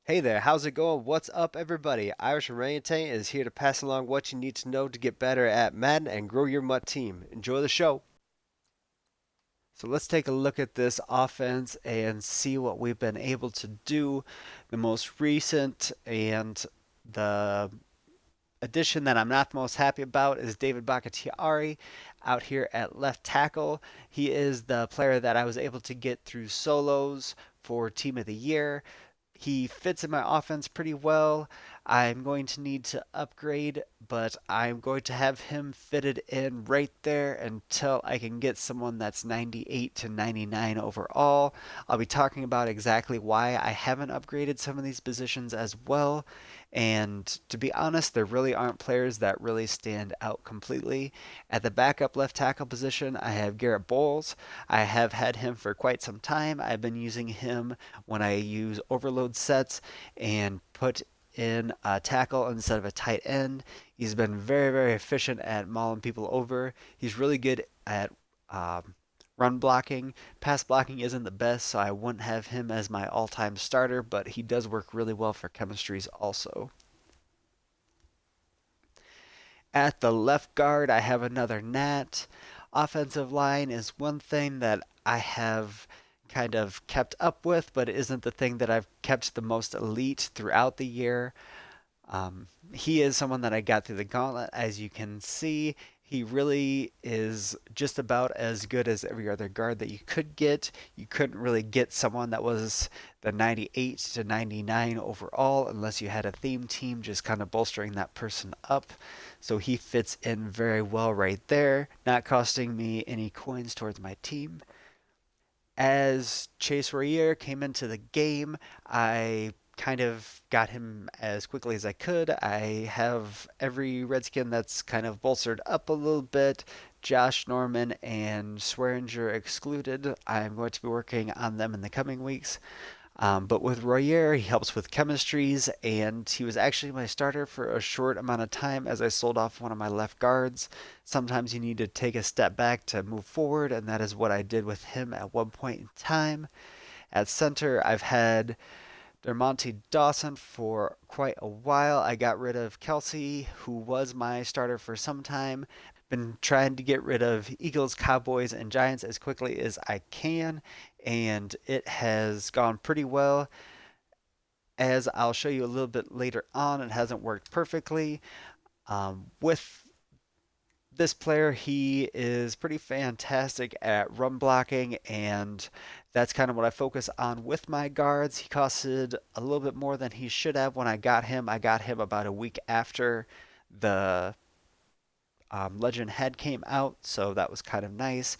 Hey there, how's it going? What's up, everybody? Irish Orangutan is here to pass along what you need to know to get better at Madden and grow your MUT team. Enjoy the show. So let's take a look at this offense and see what we've been able to do. The most recent and the addition that I'm not the most happy about is David Bakhtiari out here at left tackle. He is the player that I was able to get through solos for Team of the Year. He fits in my offense pretty well. I'm going to need to upgrade, but I'm going to have him fitted in right there until I can get someone that's 98 to 99 overall. I'll be talking about exactly why I haven't upgraded some of these positions as well. And to be honest, there really aren't players that really stand out completely. At the backup left tackle position, I have Garrett Bowles. I have had him for quite some time. I've been using him when I use overload sets and put in a tackle instead of a tight end. He's been very, very efficient at mauling people over. He's really good at run blocking. Pass blocking isn't the best, so I wouldn't have him as my all time starter, but he does work really well for chemistries also. At the left guard, I have another Nat. Offensive line is one thing that I have kind of kept up with, but it isn't the thing that I've kept the most elite throughout the year. He is someone that I got through the gauntlet. As you can see, he really is just about as good as every other guard that you could get. You couldn't really get someone that was the 98 to 99 overall unless you had a theme team just kind of bolstering that person up. So he fits in very well right there, not costing me any coins towards my team. As Chase Royer came into the game, I kind of got him as quickly as I could. I have every Redskin that's kind of bolstered up a little bit. Josh Norman and Swearinger excluded. I'm going to be working on them in the coming weeks. But with Royer, he helps with chemistries, and he was actually my starter for a short amount of time as I sold off one of my left guards. Sometimes you need to take a step back to move forward, and that is what I did with him at one point in time. At center, I've had Dermonte Dawson for quite a while. I got rid of Kelsey, who was my starter for some time. Been trying to get rid of Eagles, Cowboys, and Giants as quickly as I can, and it has gone pretty well. As I'll show you a little bit later on, it hasn't worked perfectly. With this player, he is pretty fantastic at run blocking, and that's kind of what I focus on with my guards. He costed a little bit more than he should have when I got him. I got him about a week after the Legend Head came out, so that was kind of nice.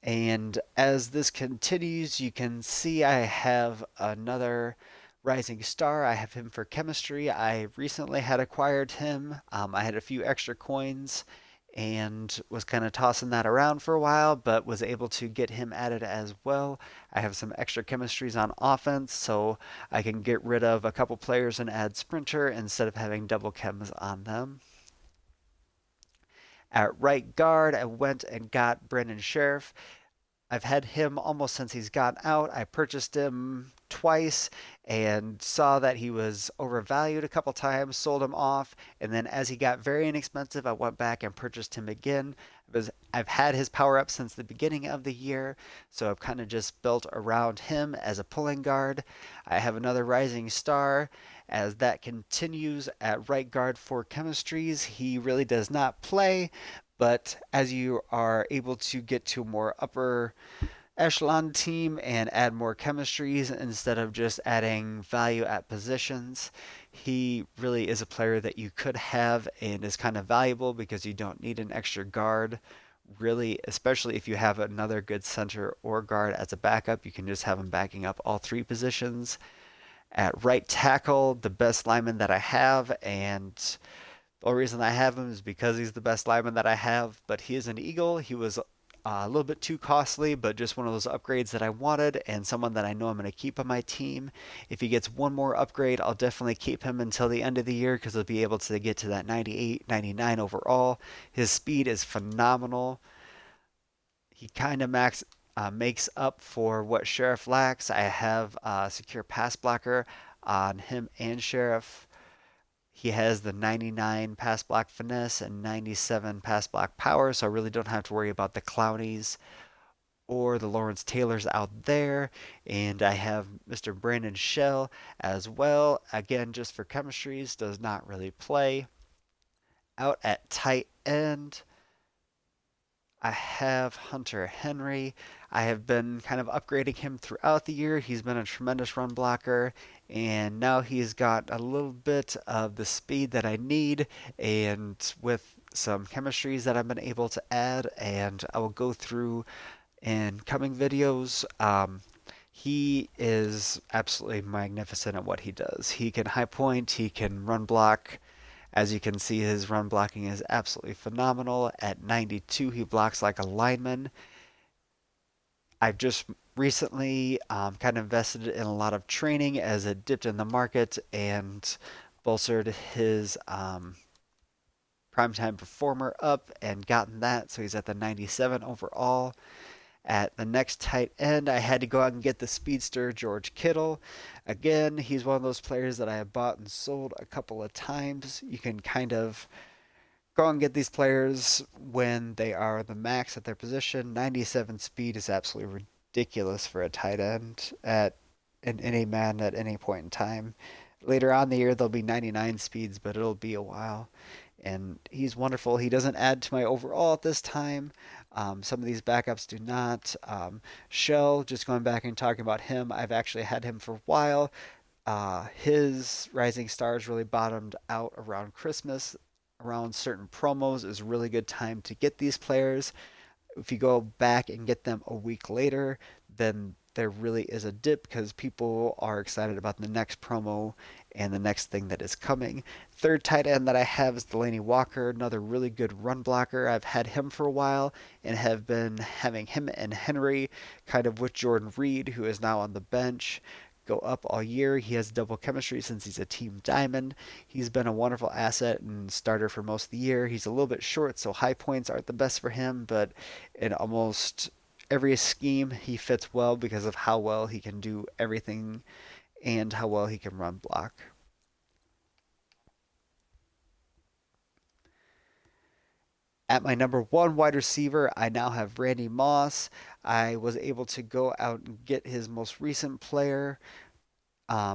And as this continues, you can see I have another Rising Star. I have him for chemistry. I recently had acquired him. I had a few extra coins and was kind of tossing that around for a while, but was able to get him added as well. I have some extra chemistries on offense, so I can get rid of a couple players and add Sprinter instead of having double chems on them. At right guard, I went and got Brendan Sheriff. I've had him almost since he's gotten out. I purchased him twice and saw that he was overvalued a couple times, sold him off, and then as he got very inexpensive, I went back and purchased him again. Because I've had his power up since the beginning of the year, so I've kind of just built around him as a pulling guard. I have another Rising Star. As that continues at right guard for chemistries, he really does not play, but as you are able to get to a more upper echelon team and add more chemistries instead of just adding value at positions, he really is a player that you could have and is kind of valuable because you don't need an extra guard. Really, especially if you have another good center or guard as a backup, you can just have him backing up all three positions. At right tackle, the best lineman that I have, and the only reason I have him is because he's the best lineman that I have, but he is an Eagle. He was a little bit too costly, but just one of those upgrades that I wanted and someone that I know I'm going to keep on my team. If he gets one more upgrade, I'll definitely keep him until the end of the year because he'll be able to get to that 98, 99 overall. His speed is phenomenal. He kind of makes up for what Sheriff lacks. I have a secure pass blocker. on him and Sheriff. He has the 99 pass block finesse and 97 pass block power, so I really don't have to worry about the Clownies or the Lawrence Taylors out there. And I have Mr. Brandon Shell as well. Again, just for chemistries, does not really play. Out at tight end, I have Hunter Henry. I have been kind of upgrading him throughout the year. He's been a tremendous run blocker, and now he's got a little bit of the speed that I need, and with some chemistries that I've been able to add, and I will go through in coming videos. He is absolutely magnificent at what he does. He can high point, he can run block. As you can see, his run blocking is absolutely phenomenal. At 92, he blocks like a lineman. I've just recently kind of invested in a lot of training as it dipped in the market and bolstered his primetime performer up and gotten that. So he's at the 97 overall. At the next tight end, I had to go out and get the speedster George Kittle. Again, he's one of those players that I have bought and sold a couple of times. You can kind of go and get these players when they are the max at their position. 97 speed is absolutely ridiculous for a tight end at in any man at any point in time. Later on in the year, there'll be 99 speeds, but it'll be a while. And he's wonderful. He doesn't add to my overall at this time. Some of these backups do not. Shell, just going back and talking about him, I've actually had him for a while. His Rising Stars really bottomed out around Christmas. Around certain promos is a really good time to get these players. If you go back and get them a week later, then there really is a dip because people are excited about the next promo and the next thing that is coming. Third tight end that I have is Delaney Walker, another really good run blocker. I've had him for a while and have been having him and Henry kind of with Jordan Reed, who is now on the bench, go up all year. He has double chemistry since he's a team diamond. He's been a wonderful asset and starter for most of the year. He's a little bit short, so high points aren't the best for him, but in almost every scheme he fits well because of how well he can do everything and how well he can run block. At my number one wide receiver, I now have Randy Moss. I was able to go out and get his most recent player.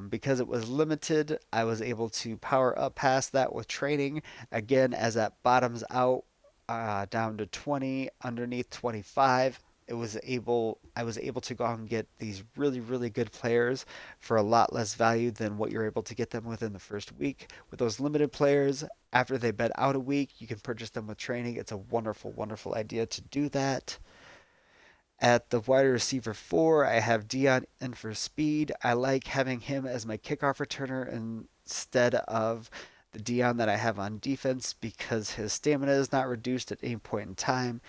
Because it was limited, I was able to power up past that with training. Again, as that bottoms out down to 20, underneath 25, I was able to go out and get these really, really good players for a lot less value than what you're able to get them within the first week. With those limited players, after they've been out a week, you can purchase them with training. It's a wonderful, wonderful idea to do that. At the wide receiver four, I have Dion in for speed. I like having him as my kickoff returner instead of the Dion that I have on defense because his stamina is not reduced at any point in time.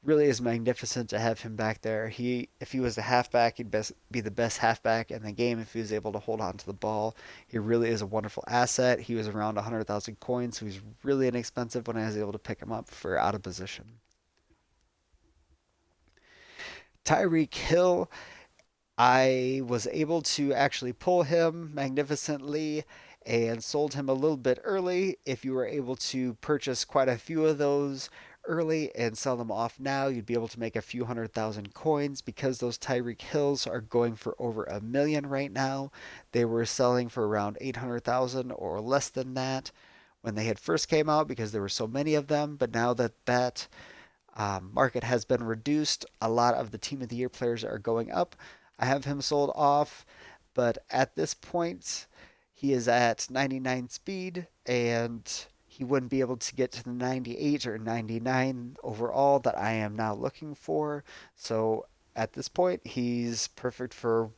Really is magnificent to have him back there. If he was a halfback, he'd be the best halfback in the game if he was able to hold on to the ball. He really is a wonderful asset. He was around 100,000 coins, so he's really inexpensive when I was able to pick him up for out of position. Tyreek Hill, I was able to actually pull him magnificently and sold him a little bit early. If you were able to purchase quite a few of those early and sell them off now, you'd be able to make a few 100,000 coins because those Tyreek Hills are going for over a million right now. They were selling for around 800,000 or less than that when they had first came out because there were so many of them, but now that market has been reduced. A lot of the Team of the Year players are going up. I have him sold off, but at this point, he is at 99 speed, and he wouldn't be able to get to the 98 or 99 overall that I am now looking for. So at this point, he's perfect for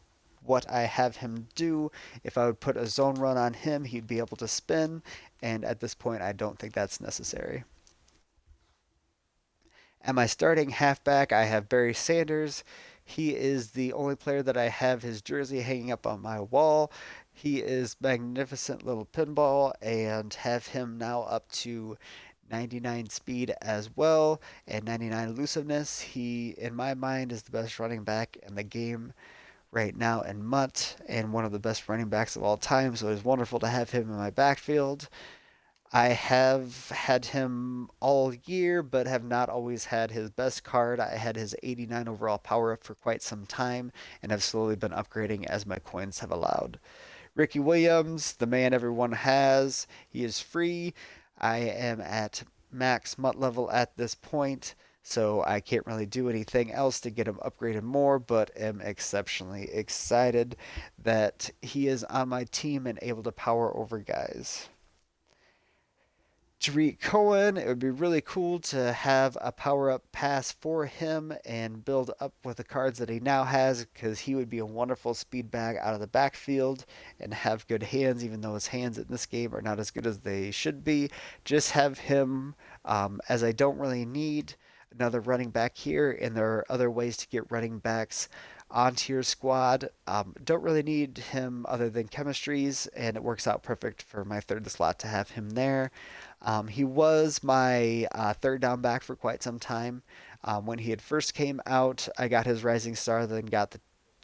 what I have him do. If I would put a zone run on him, he'd be able to spin, and at this point, I don't think that's necessary. At my starting halfback, I have Barry Sanders. He is the only player that I have his jersey hanging up on my wall. He is magnificent little pinball and have him now up to 99 speed as well and 99 elusiveness. He, in my mind, is the best running back in the game right now in Mutt and one of the best running backs of all time. So it was wonderful to have him in my backfield. I have had him all year, but have not always had his best card. I had his 89 overall power up for quite some time and have slowly been upgrading as my coins have allowed. Ricky Williams, the man everyone has, he is free. I am at max MUT level at this point, so I can't really do anything else to get him upgraded more, but am exceptionally excited that he is on my team and able to power over guys. Tariq Cohen, it would be really cool to have a power up pass for him and build up with the cards that he now has because he would be a wonderful speed bag out of the backfield and have good hands, even though his hands in this game are not as good as they should be. Just have him, as I don't really need another running back here, and there are other ways to get running backs onto your squad. Don't really need him other than chemistries, and it works out perfect for my third slot to have him there. He was my third down back for quite some time. When he had first came out, I got his Rising Star, then got the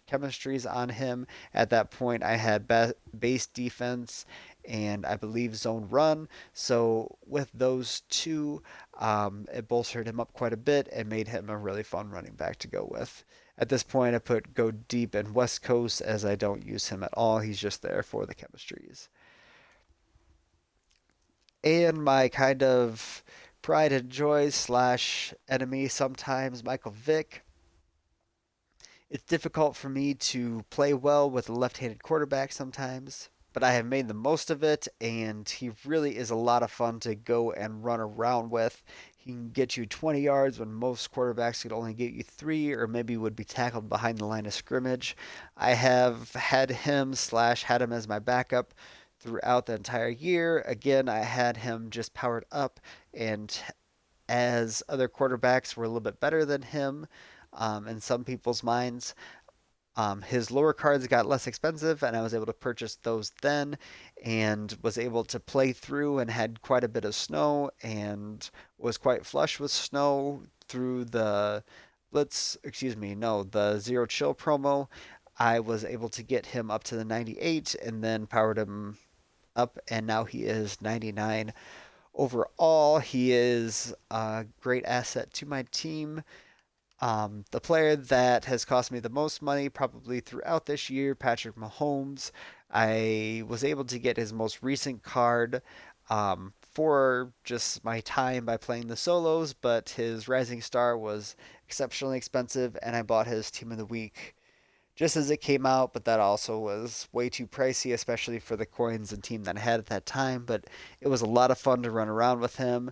chemistries on him. At that point, I had base defense and I believe zone run. So with those two, it bolstered him up quite a bit and made him a really fun running back to go with. At this point, I put go deep and West Coast as I don't use him at all. He's just there for the chemistries. And my kind of pride and joy slash enemy sometimes, Michael Vick. It's difficult for me to play well with a left-handed quarterback sometimes, but I have made the most of it, and he really is a lot of fun to go and run around with. He can get you 20 yards when most quarterbacks could only get you 3 or maybe would be tackled behind the line of scrimmage. I have had him slash had him as my backup throughout the entire year. Again, I had him just powered up, and as other quarterbacks were a little bit better than him in some people's minds, his lower cards got less expensive, and I was able to purchase those then and was able to play through and had quite a bit of snow and was quite flush with snow through the Blitz, excuse me, no, the Zero Chill promo. I was able to get him up to the 98 and then powered him up, and now he is 99. Overall, he is a great asset to my team. The player that has cost me the most money probably throughout this year, Patrick Mahomes. I was able to get his most recent card for just my time by playing the solos, but his Rising Star was exceptionally expensive, and I bought his Team of the Week just as it came out, but that also was way too pricey, especially for the coins and team that I had at that time. But it was a lot of fun to run around with him.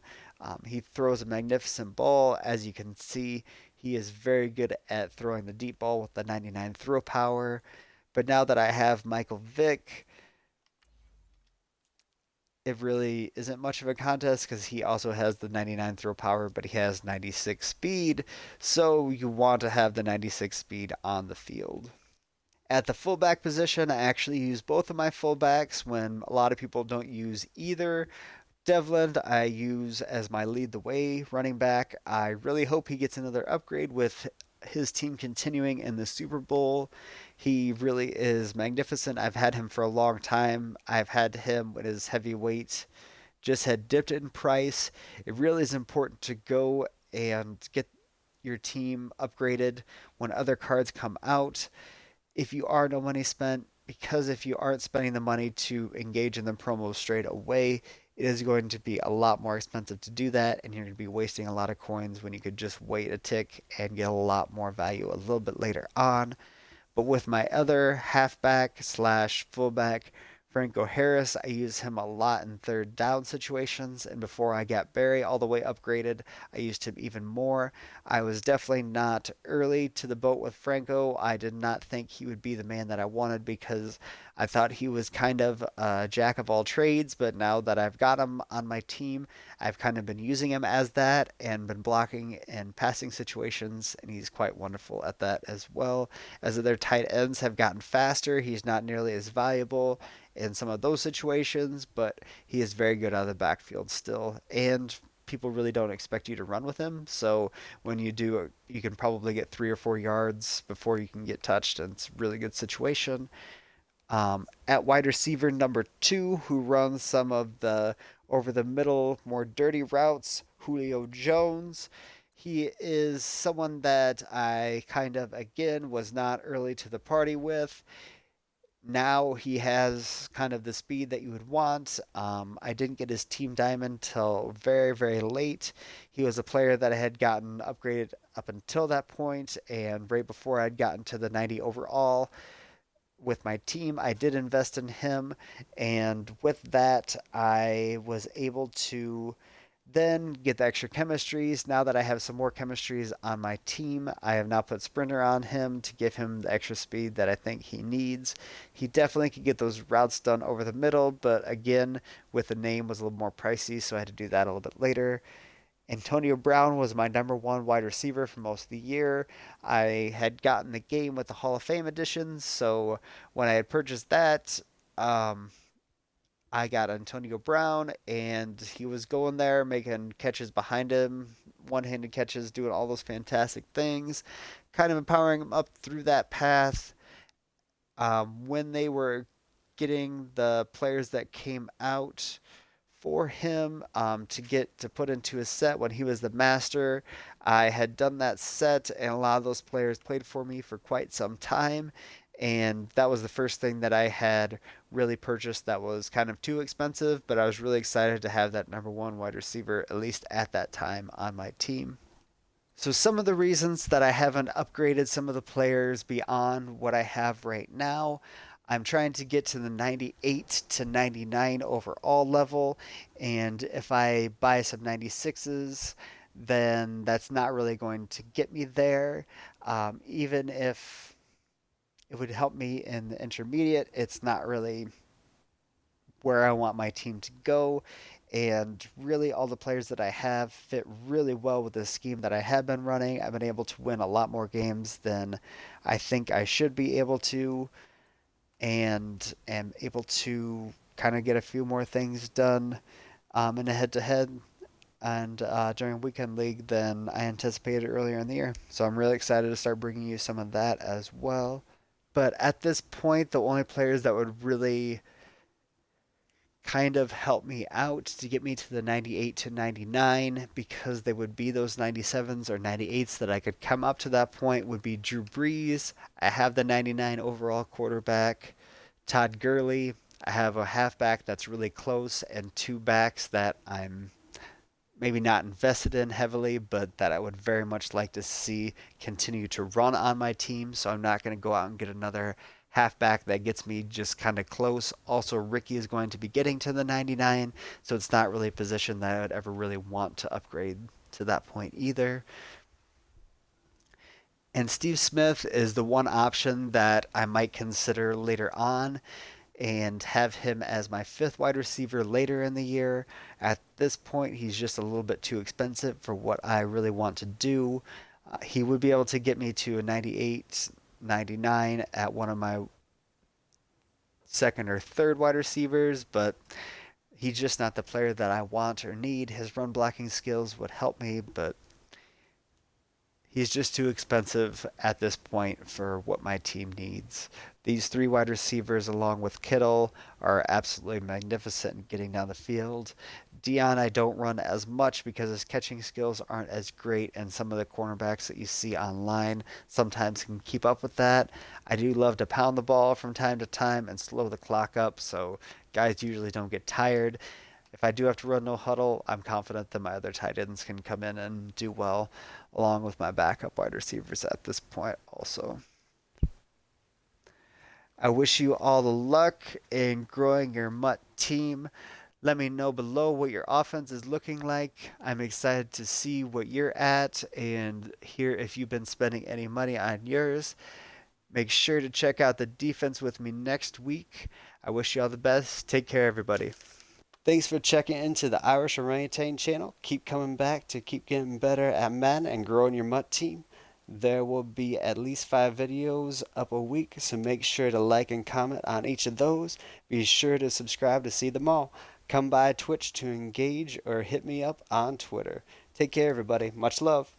He throws a magnificent ball. As you can see, he is very good at throwing the deep ball with the 99 throw power. But now that I have Michael Vick, it really isn't much of a contest because he also has the 99 throw power, but he has 96 speed. So you want to have the 96 speed on the field. At the fullback position, I actually use both of my fullbacks when a lot of people don't use either. Devlin, I use as my lead the way running back. I really hope he gets another upgrade with his team continuing in the Super Bowl. He really is magnificent. I've had him for a long time. I've had him when his heavyweight just had dipped in price. It really is important to go and get your team upgraded when other cards come out if you are no money spent, because if you aren't spending the money to engage in the promos straight away, it is going to be a lot more expensive to do that, and you're going to be wasting a lot of coins when you could just wait a tick and get a lot more value a little bit later on. But with my other halfback slash fullback, Franco Harris, I use him a lot in third down situations, and before I got Barry all the way upgraded, I used him even more. I was definitely not early to the boat with Franco. I did not think he would be the man that I wanted because I thought he was kind of a jack of all trades, but now that I've got him on my team, I've kind of been using him as that and been blocking and passing situations, and he's quite wonderful at that as well. As their tight ends have gotten faster, he's not nearly as valuable in some of those situations, but he is very good out of the backfield still. And people really don't expect you to run with him. So when you do, you can probably get 3 or 4 yards before you can get touched, and it's a really good situation. At wide receiver number two, who runs some of the over the middle, more dirty routes, Julio Jones. He is someone that I kind of, again, was not early to the party with. Now he has kind of the speed that you would want. I didn't get his team diamond till very, very late. He was a player that I had gotten upgraded up until that point, and right before I'd gotten to the 90 overall with my team, I did invest in him, and with that, I was able to then get the extra chemistries. Now that I have some more chemistries on my team, I have now put Sprinter on him to give him the extra speed that I think he needs. He definitely could get those routes done over the middle, but again, with the name was a little more pricey, so I had to do that a little bit later. Antonio Brown was my number one wide receiver for most of the year. I had gotten the game with the Hall of Fame edition, so when I had purchased that, um, I got Antonio Brown, and he was going there making catches behind him, one-handed catches, doing all those fantastic things, kind of empowering him up through that path. When they were getting the players that came out for him to get to put into his set when he was the master. I had done that set, and a lot of those players played for me for quite some time. And that was the first thing that I had really purchased that was kind of too expensive, but I was really excited to have that number one wide receiver, at least at that time, on my team. So, some of the reasons that I haven't upgraded some of the players beyond what I have right now, I'm trying to get to the 98 to 99 overall level. And if I buy some 96s, then that's not really going to get me there. Even if it would help me in the intermediate, it's not really where I want my team to go. And really, all the players that I have fit really well with the scheme that I have been running. I've been able to win a lot more games than I think I should be able to, and am able to kind of get a few more things done in a head to head and during weekend league than I anticipated earlier in the year. So I'm really excited to start bringing you some of that as well. But at this point, the only players that would really kind of help me out to get me to the 98 to 99, because they would be those 97s or 98s that I could come up to that point, would be Drew Brees. I have the 99 overall quarterback. Todd Gurley. I have a halfback that's really close, and two backs that I'm maybe not invested in heavily, but that I would very much like to see continue to run on my team. So I'm not going to go out and get another halfback that gets me just kind of close. Also, Ricky is going to be getting to the 99, so it's not really a position that I would ever really want to upgrade to that point either. And Steve Smith is the one option that I might consider later on and have him as my fifth wide receiver later in the year. At this point, he's just a little bit too expensive for what I really want to do. He would be able to get me to a 98, 99 at one of my second or third wide receivers, but he's just not the player that I want or need. His run blocking skills would help me, but he's just too expensive at this point for what my team needs. These three wide receivers, along with Kittle, are absolutely magnificent in getting down the field. Dion, I don't run as much because his catching skills aren't as great, and some of the cornerbacks that you see online sometimes can keep up with that. I do love to pound the ball from time to time and slow the clock up, so guys usually don't get tired. If I do have to run no huddle, I'm confident that my other tight ends can come in and do well, along with my backup wide receivers at this point also. I wish you all the luck in growing your Mutt team. Let me know below what your offense is looking like. I'm excited to see what you're at and hear if you've been spending any money on yours. Make sure to check out the defense with me next week. I wish you all the best. Take care, everybody. Thanks for checking into the Irish Orangutan channel. Keep coming back to keep getting better at Madden and growing your Mutt team. There will be at least 5 videos up a week, so make sure to like and comment on each of those. Be sure to subscribe to see them all. Come by Twitch to engage or hit me up on Twitter. Take care, everybody. Much love.